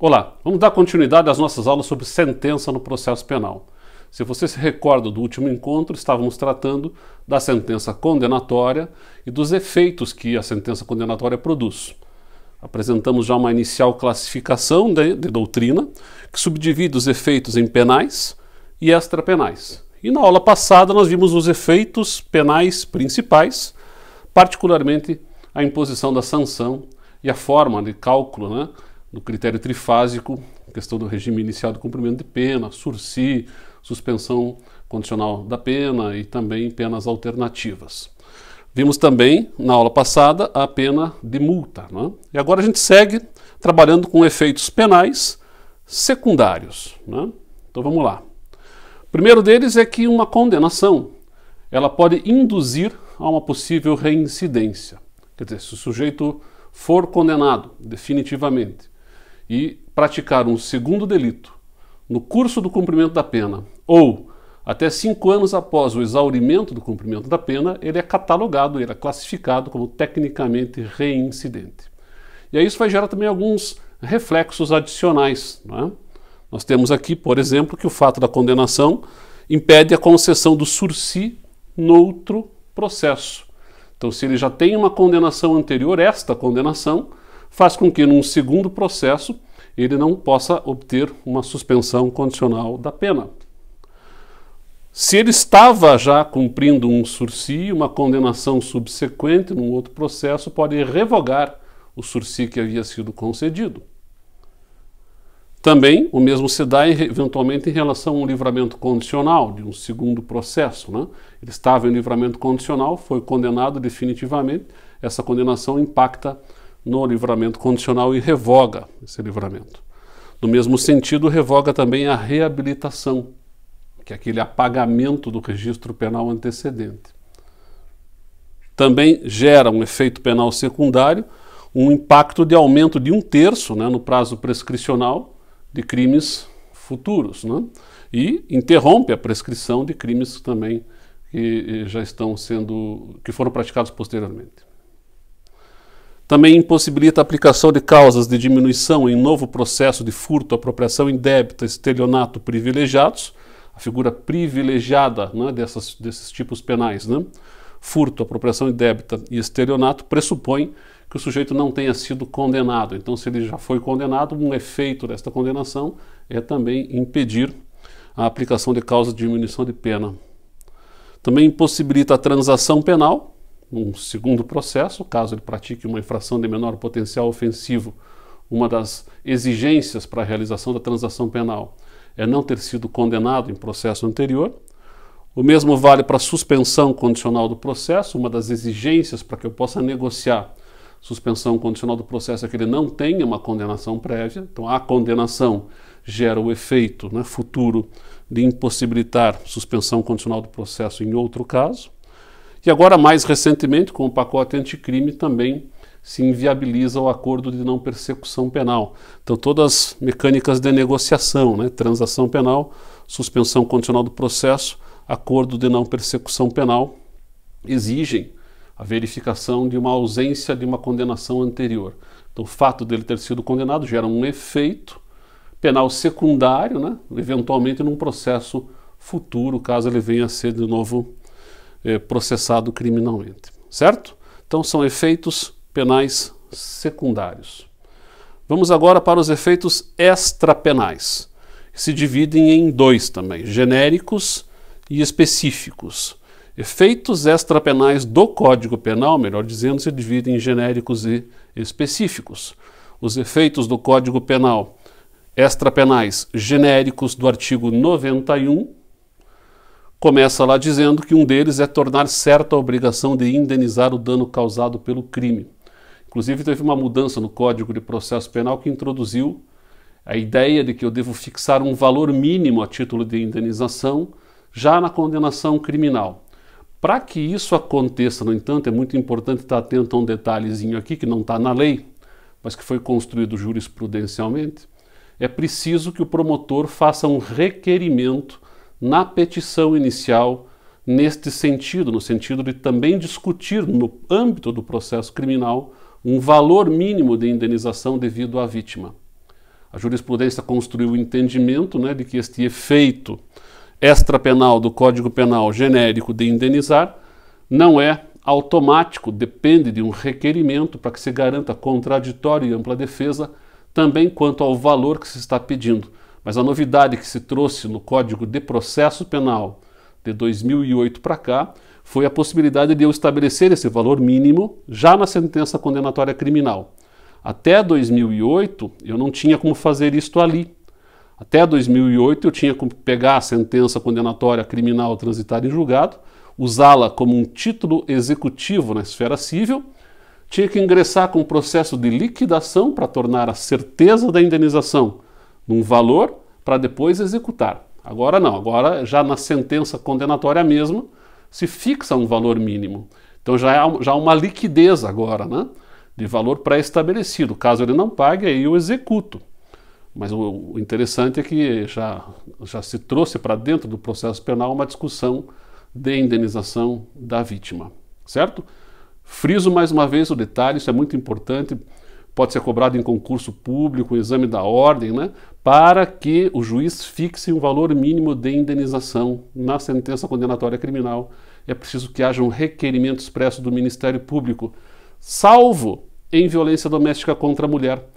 Olá, vamos dar continuidade às nossas aulas sobre sentença no processo penal. Se você se recorda do último encontro, estávamos tratando da sentença condenatória e dos efeitos que a sentença condenatória produz. Apresentamos já uma inicial classificação de doutrina, que subdivide os efeitos em penais e extrapenais. E na aula passada nós vimos os efeitos penais principais, particularmente a imposição da sanção e a forma de cálculo, do critério trifásico, questão do regime inicial de cumprimento de pena, sursi, suspensão condicional da pena e também penas alternativas. Vimos também, na aula passada, a pena de multa. E agora a gente segue trabalhando com efeitos penais secundários. Então vamos lá. O primeiro deles é que uma condenação ela pode induzir a uma possível reincidência. Quer dizer, se o sujeito for condenado definitivamente e praticar um segundo delito no curso do cumprimento da pena ou até 5 anos após o exaurimento do cumprimento da pena, ele é catalogado, ele é classificado como tecnicamente reincidente. E aí isso vai gerar também alguns reflexos adicionais. Nós temos aqui, por exemplo, que o fato da condenação impede a concessão do sursi no outro processo. Então, se ele já tem uma condenação anterior, esta condenação faz com que, num segundo processo, ele não possa obter uma suspensão condicional da pena. Se ele estava já cumprindo um sursi, uma condenação subsequente num outro processo pode revogar o sursi que havia sido concedido. Também o mesmo se dá eventualmente em relação a um livramento condicional de um segundo processo. Ele estava em livramento condicional, foi condenado definitivamente, essa condenação impacta no livramento condicional e revoga esse livramento. No mesmo sentido, revoga também a reabilitação, que é aquele apagamento do registro penal antecedente. Também gera um efeito penal secundário, um impacto de aumento de 1/3 no prazo prescricional de crimes futuros, e interrompe a prescrição de crimes também que já que foram praticados posteriormente. Também impossibilita a aplicação de causas de diminuição em novo processo de furto, apropriação indébita, estelionato privilegiados, a figura privilegiada desses tipos penais, furto, apropriação indébita e estelionato, pressupõe que o sujeito não tenha sido condenado. Então, se ele já foi condenado, um efeito desta condenação é também impedir a aplicação de causa de diminuição de pena. Também impossibilita a transação penal, num segundo processo, caso ele pratique uma infração de menor potencial ofensivo. Uma das exigências para a realização da transação penal é não ter sido condenado em processo anterior. O mesmo vale para a suspensão condicional do processo. Uma das exigências para que eu possa negociar suspensão condicional do processo é que ele não tenha uma condenação prévia. Então a condenação gera o efeito futuro de impossibilitar suspensão condicional do processo em outro caso. E agora, mais recentemente, com o pacote anticrime, também se inviabiliza o acordo de não persecução penal. Então todas as mecânicas de negociação, transação penal, suspensão condicional do processo, acordo de não persecução penal, exigem a verificação de uma ausência de uma condenação anterior. Então o fato dele ter sido condenado gera um efeito penal secundário, eventualmente num processo futuro, caso ele venha a ser de novo processado criminalmente. Certo? Então são efeitos penais secundários. Vamos agora para os efeitos extrapenais, que se dividem em 2 também, genéricos e específicos. Efeitos extrapenais do Código Penal, melhor dizendo, se dividem em genéricos e específicos. Os efeitos do Código Penal extrapenais genéricos do artigo 91 começa lá dizendo que um deles é tornar certa a obrigação de indenizar o dano causado pelo crime. Inclusive teve uma mudança no Código de Processo Penal que introduziu a ideia de que eu devo fixar um valor mínimo a título de indenização já na condenação criminal. Para que isso aconteça, no entanto, é muito importante estar atento a um detalhezinho aqui que não está na lei, mas que foi construído jurisprudencialmente. É preciso que o promotor faça um requerimento na petição inicial neste sentido, no sentido de também discutir no âmbito do processo criminal um valor mínimo de indenização devido à vítima. A jurisprudência construiu o entendimento, né, de que este efeito extrapenal do Código Penal genérico de indenizar não é automático, depende de um requerimento para que se garanta contraditória e ampla defesa, também quanto ao valor que se está pedindo. Mas a novidade que se trouxe no Código de Processo Penal de 2008 para cá foi a possibilidade de eu estabelecer esse valor mínimo já na sentença condenatória criminal. Até 2008 eu não tinha como fazer isto ali. Até 2008 eu tinha como pegar a sentença condenatória criminal transitada em julgado, usá-la como um título executivo na esfera civil, tinha que ingressar com um processo de liquidação para tornar a certeza da indenização num valor para depois executar. Agora não, agora já na sentença condenatória mesmo se fixa um valor mínimo. Então já há uma liquidez agora, né, de valor pré-estabelecido. Caso ele não pague, aí eu executo. Mas o interessante é que já se trouxe para dentro do processo penal uma discussão de indenização da vítima, certo? Friso mais uma vez o detalhe, isso é muito importante, pode ser cobrado em concurso público, exame da ordem, né, para que o juiz fixe um valor mínimo de indenização na sentença condenatória criminal. É preciso que haja um requerimento expresso do Ministério Público, salvo em violência doméstica contra a mulher.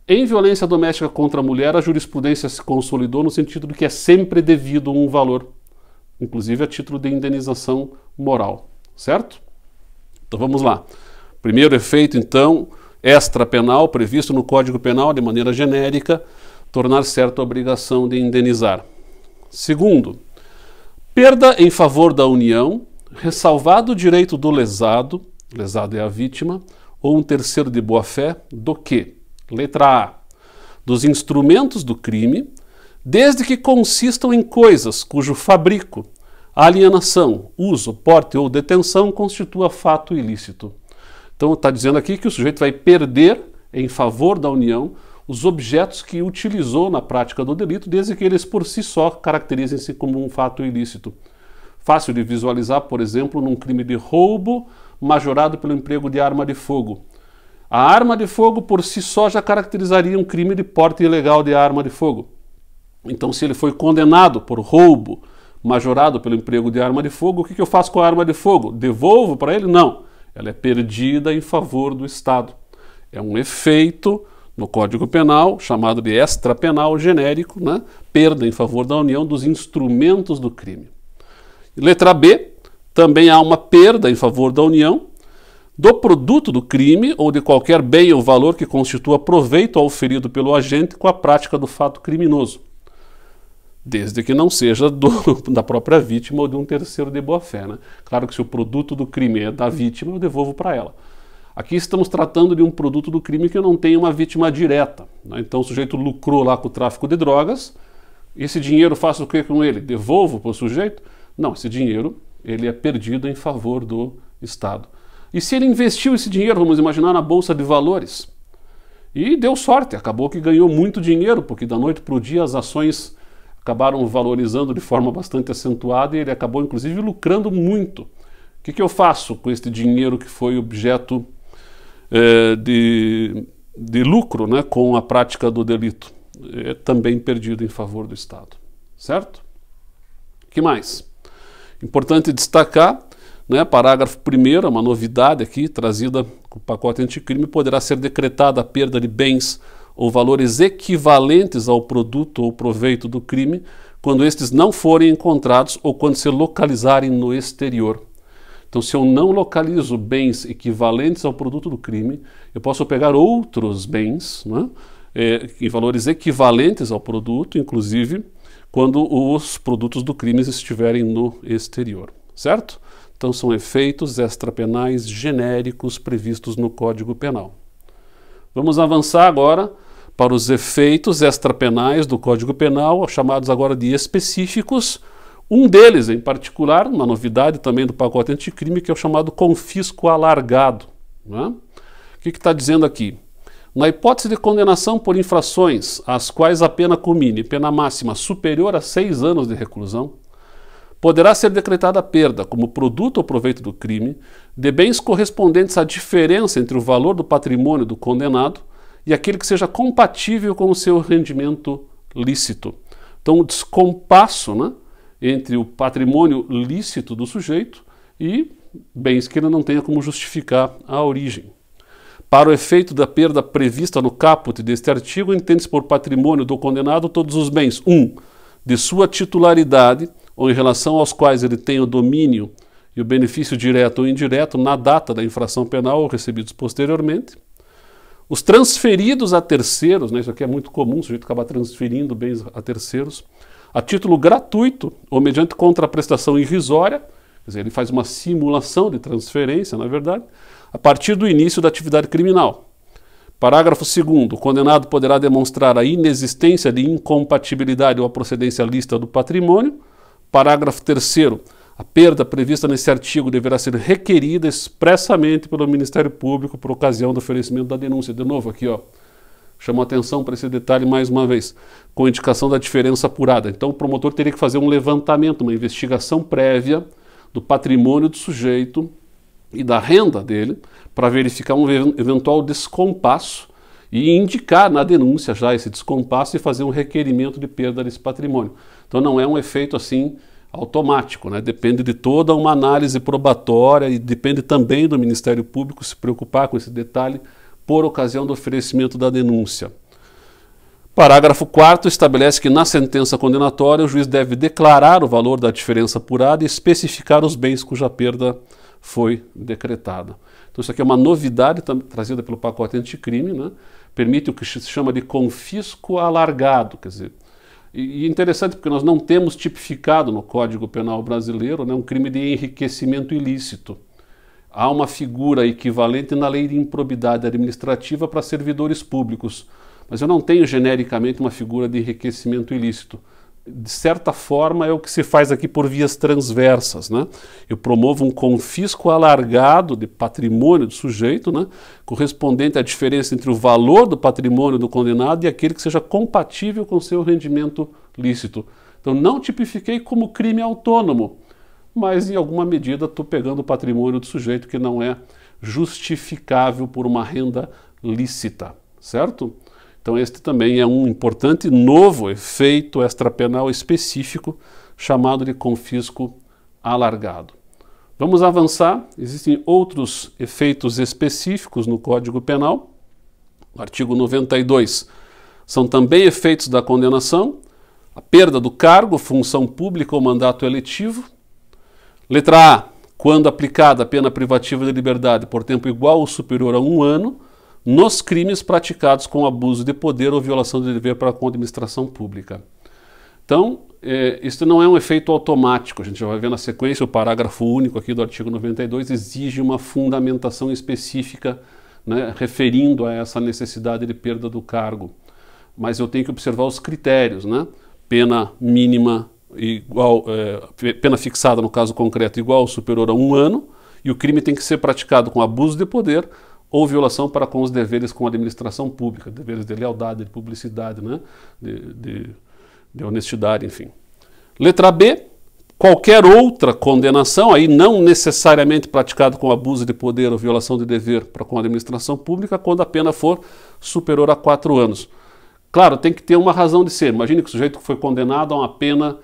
Em violência doméstica contra a mulher, a jurisprudência se consolidou no sentido de que é sempre devido um valor, inclusive a título de indenização moral, certo? Então vamos lá. Primeiro efeito, então, extrapenal, previsto no Código Penal de maneira genérica, tornar certa a obrigação de indenizar. Segundo, perda em favor da União, ressalvado o direito do lesado é a vítima, ou um terceiro de boa-fé, do que? Letra A. Dos instrumentos do crime, desde que consistam em coisas cujo fabrico, alienação, uso, porte ou detenção constitua fato ilícito. Então está dizendo aqui que o sujeito vai perder em favor da União os objetos que utilizou na prática do delito, desde que eles por si só caracterizem-se como um fato ilícito. Fácil de visualizar, por exemplo, num crime de roubo majorado pelo emprego de arma de fogo. A arma de fogo por si só já caracterizaria um crime de porte ilegal de arma de fogo. Então, se ele foi condenado por roubo majorado pelo emprego de arma de fogo, o que eu faço com a arma de fogo? Devolvo para ele? Não. Ela é perdida em favor do Estado. É um efeito no Código Penal, chamado de extrapenal genérico, né? Perda em favor da União dos instrumentos do crime. Letra B, também há uma perda em favor da União do produto do crime ou de qualquer bem ou valor que constitua proveito ao ferido pelo agente com a prática do fato criminoso, desde que não seja da própria vítima ou de um terceiro de boa-fé, né? Claro que se o produto do crime é da vítima, eu devolvo para ela. Aqui estamos tratando de um produto do crime que não tem uma vítima direta, né? Então o sujeito lucrou lá com o tráfico de drogas, esse dinheiro faço o que com ele? Devolvo para o sujeito? Não, esse dinheiro ele é perdido em favor do Estado. E se ele investiu esse dinheiro, vamos imaginar, na Bolsa de Valores, e deu sorte, acabou que ganhou muito dinheiro, porque da noite para o dia as ações acabaram valorizando de forma bastante acentuada e ele acabou inclusive lucrando muito. O que eu faço com este dinheiro que foi objeto de lucro, né, com a prática do delito? É também perdido em favor do Estado, certo? O que mais? Importante destacar, né, parágrafo 1º, uma novidade aqui trazida com o pacote anticrime, poderá ser decretada a perda de bens ou valores equivalentes ao produto ou proveito do crime quando estes não forem encontrados ou quando se localizarem no exterior. Então, se eu não localizo bens equivalentes ao produto do crime, eu posso pegar outros bens, né, em valores equivalentes ao produto, inclusive quando os produtos do crime estiverem no exterior, certo? Então são efeitos extrapenais genéricos previstos no Código Penal. Vamos avançar agora para os efeitos extrapenais do Código Penal, chamados agora de específicos. Um deles, em particular, uma novidade também do pacote anticrime, que é o chamado confisco alargado, né? O que está dizendo aqui? Na hipótese de condenação por infrações às quais a pena culmine, pena máxima superior a 6 anos de reclusão, poderá ser decretada a perda, como produto ou proveito do crime, de bens correspondentes à diferença entre o valor do patrimônio do condenado e aquele que seja compatível com o seu rendimento lícito. Então, o descompasso, né, entre o patrimônio lícito do sujeito e bens que ele não tenha como justificar a origem. Para o efeito da perda prevista no caput deste artigo, entende-se por patrimônio do condenado todos os bens, 1. De sua titularidade, ou em relação aos quais ele tem o domínio e o benefício direto ou indireto na data da infração penal ou recebidos posteriormente. Os transferidos a terceiros, né, isso aqui é muito comum, o sujeito acaba transferindo bens a terceiros, a título gratuito ou mediante contraprestação irrisória, quer dizer, ele faz uma simulação de transferência, na verdade, a partir do início da atividade criminal. Parágrafo 2º, o condenado poderá demonstrar a inexistência de incompatibilidade ou a procedência lícita do patrimônio. Parágrafo 3º, a perda prevista nesse artigo deverá ser requerida expressamente pelo Ministério Público por ocasião do oferecimento da denúncia. De novo aqui, ó, chamo a atenção para esse detalhe mais uma vez, com indicação da diferença apurada. Então o promotor teria que fazer um levantamento, uma investigação prévia do patrimônio do sujeito e da renda dele para verificar um eventual descompasso e indicar na denúncia já esse descompasso e fazer um requerimento de perda desse patrimônio. Então não é um efeito assim automático, né? Depende de toda uma análise probatória e depende também do Ministério Público se preocupar com esse detalhe por ocasião do oferecimento da denúncia. Parágrafo 4º estabelece que na sentença condenatória o juiz deve declarar o valor da diferença apurada e especificar os bens cuja perda foi decretada. Então isso aqui é uma novidade trazida pelo pacote anticrime, né? Permite o que se chama de confisco alargado, quer dizer, e interessante porque nós não temos tipificado no Código Penal brasileiro, né, um crime de enriquecimento ilícito. Há uma figura equivalente na lei de improbidade administrativa para servidores públicos, mas eu não tenho genericamente uma figura de enriquecimento ilícito. De certa forma é o que se faz aqui por vias transversas, né? Eu promovo um confisco alargado de patrimônio do sujeito, né, correspondente à diferença entre o valor do patrimônio do condenado e aquele que seja compatível com seu rendimento lícito. Então não tipifiquei como crime autônomo, mas em alguma medida estou pegando o patrimônio do sujeito que não é justificável por uma renda lícita, certo? Então este também é um importante novo efeito extrapenal específico chamado de confisco alargado. Vamos avançar, existem outros efeitos específicos no Código Penal. No artigo 92 são também efeitos da condenação, a perda do cargo, função pública ou mandato eletivo. Letra A, quando aplicada a pena privativa de liberdade por tempo igual ou superior a 1 ano, nos crimes praticados com abuso de poder ou violação de dever para com a administração pública. Então, isso não é um efeito automático, a gente já vai ver na sequência, o parágrafo único aqui do artigo 92 exige uma fundamentação específica, né, referindo a essa necessidade de perda do cargo. Mas eu tenho que observar os critérios, né? Pena mínima igual, pena fixada no caso concreto igual ou superior a 1 ano, e o crime tem que ser praticado com abuso de poder ou violação para com os deveres com a administração pública, deveres de lealdade, de publicidade, né? de honestidade, enfim. Letra B, qualquer outra condenação, aí não necessariamente praticada com abuso de poder ou violação de dever para com a administração pública, quando a pena for superior a 4 anos. Claro, tem que ter uma razão de ser. Imagine que o sujeito foi condenado a uma pena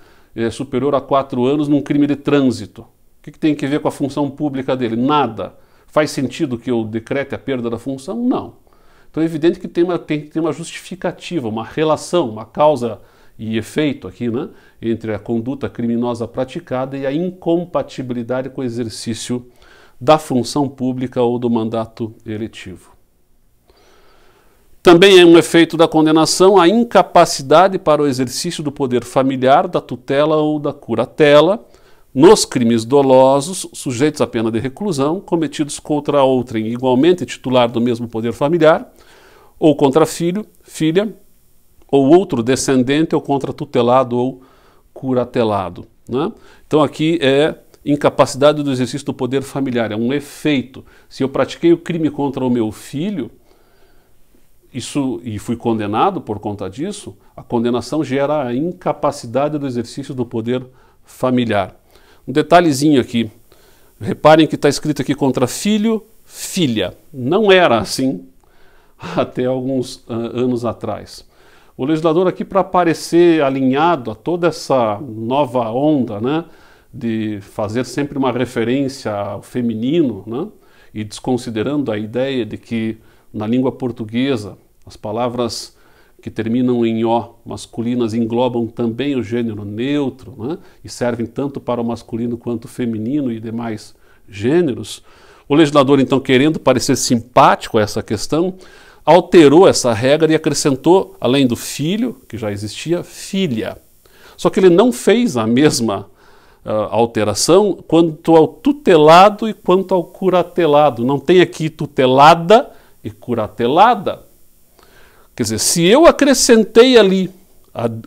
superior a 4 anos num crime de trânsito. O que tem que ver com a função pública dele? Nada. Faz sentido que eu decrete a perda da função? Não. Então é evidente que tem que ter uma justificativa, uma relação, uma causa e efeito aqui, né, entre a conduta criminosa praticada e a incompatibilidade com o exercício da função pública ou do mandato eletivo. Também é um efeito da condenação a incapacidade para o exercício do poder familiar, da tutela ou da curatela, nos crimes dolosos, sujeitos à pena de reclusão, cometidos contra outrem igualmente titular do mesmo poder familiar, ou contra filho, filha, ou outro descendente, ou contra tutelado ou curatelado, né? Então aqui é incapacidade do exercício do poder familiar, é um efeito. Se eu pratiquei o crime contra o meu filho, e fui condenado por conta disso, a condenação gera a incapacidade do exercício do poder familiar. Um detalhezinho aqui, reparem que está escrito aqui contra filho, filha. Não era assim até alguns anos atrás. O legislador aqui, para parecer alinhado a toda essa nova onda, né, de fazer sempre uma referência ao feminino, né, e desconsiderando a ideia de que na língua portuguesa as palavras que terminam em O masculinas englobam também o gênero neutro, né, e servem tanto para o masculino quanto o feminino e demais gêneros, o legislador, então, querendo parecer simpático a essa questão, alterou essa regra e acrescentou, além do filho, que já existia, filha. Só que ele não fez a mesma alteração quanto ao tutelado e quanto ao curatelado. Não tem aqui tutelada e curatelada. Quer dizer, se eu acrescentei ali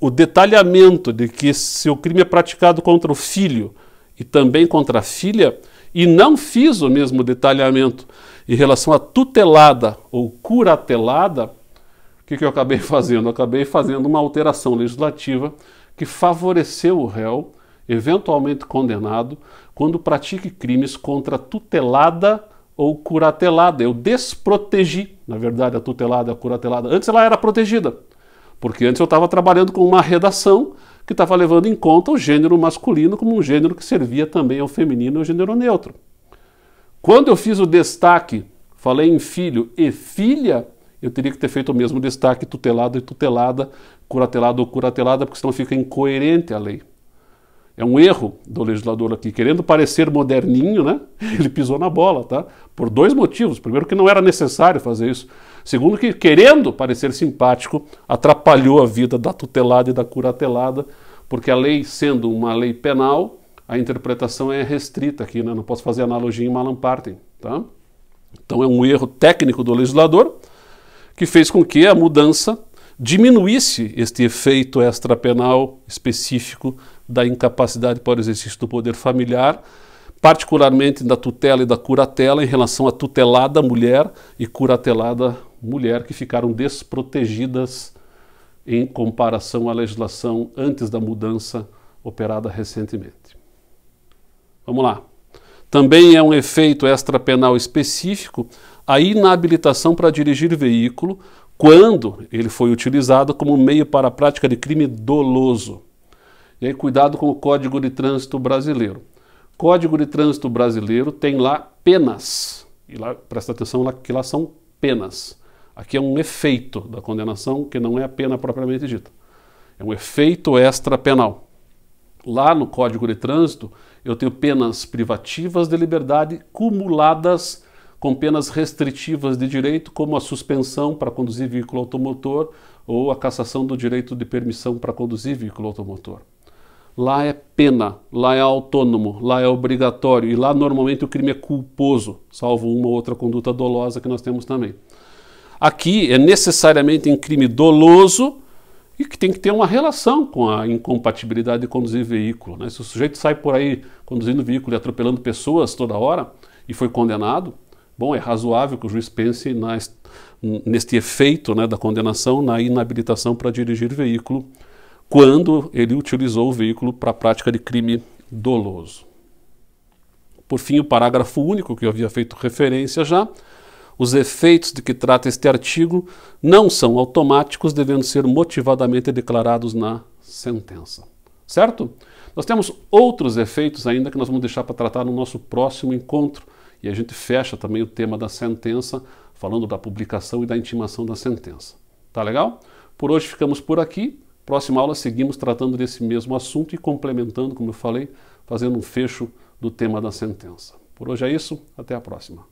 o detalhamento de que se o crime é praticado contra o filho e também contra a filha, e não fiz o mesmo detalhamento em relação à tutelada ou curatelada, o que eu acabei fazendo? Eu acabei fazendo uma alteração legislativa que favoreceu o réu, eventualmente condenado, quando pratique crimes contra tutelada ou curatelada. Eu desprotegi, na verdade, a tutelada e a curatelada. Antes ela era protegida, porque antes eu estava trabalhando com uma redação que estava levando em conta o gênero masculino como um gênero que servia também ao feminino e ao gênero neutro. Quando eu fiz o destaque, falei em filho e filha, eu teria que ter feito o mesmo destaque tutelado e tutelada, curatelado ou curatelada, porque senão fica incoerente a lei. É um erro do legislador aqui, querendo parecer moderninho, né? Ele pisou na bola, tá? Por dois motivos. Primeiro, que não era necessário fazer isso. Segundo, que querendo parecer simpático, atrapalhou a vida da tutelada e da curatelada, porque a lei, sendo uma lei penal, a interpretação é restrita aqui, né? Não posso fazer analogia em Malam Partem, tá? Então é um erro técnico do legislador que fez com que a mudança diminuísse este efeito extrapenal específico da incapacidade para o exercício do poder familiar, particularmente da tutela e da curatela em relação à tutelada mulher e curatelada mulher, que ficaram desprotegidas em comparação à legislação antes da mudança operada recentemente. Vamos lá. Também é um efeito extrapenal específico a inabilitação para dirigir veículo quando ele foi utilizado como meio para a prática de crime doloso. E aí, cuidado com o Código de Trânsito Brasileiro. Código de Trânsito Brasileiro tem lá penas. E lá, presta atenção que lá são penas. Aqui é um efeito da condenação, que não é a pena propriamente dita. É um efeito extrapenal. Lá no Código de Trânsito, eu tenho penas privativas de liberdade cumuladas com penas restritivas de direito, como a suspensão para conduzir veículo automotor ou a cassação do direito de permissão para conduzir veículo automotor. Lá é pena, lá é autônomo, lá é obrigatório, e lá normalmente o crime é culposo, salvo uma ou outra conduta dolosa que nós temos também. Aqui é necessariamente em crime doloso e que tem que ter uma relação com a incompatibilidade de conduzir veículo, né? Se o sujeito sai por aí conduzindo veículo e atropelando pessoas toda hora e foi condenado, bom, é razoável que o juiz pense neste efeito, né, da condenação, na inabilitação para dirigir veículo, quando ele utilizou o veículo para a prática de crime doloso. Por fim, o parágrafo único, que eu havia feito referência já: os efeitos de que trata este artigo não são automáticos, devendo ser motivadamente declarados na sentença. Certo? Nós temos outros efeitos ainda que nós vamos deixar para tratar no nosso próximo encontro, e a gente fecha também o tema da sentença, falando da publicação e da intimação da sentença. Tá legal? Por hoje ficamos por aqui. Próxima aula seguimos tratando desse mesmo assunto e complementando, como eu falei, fazendo um fecho do tema da sentença. Por hoje é isso, até a próxima.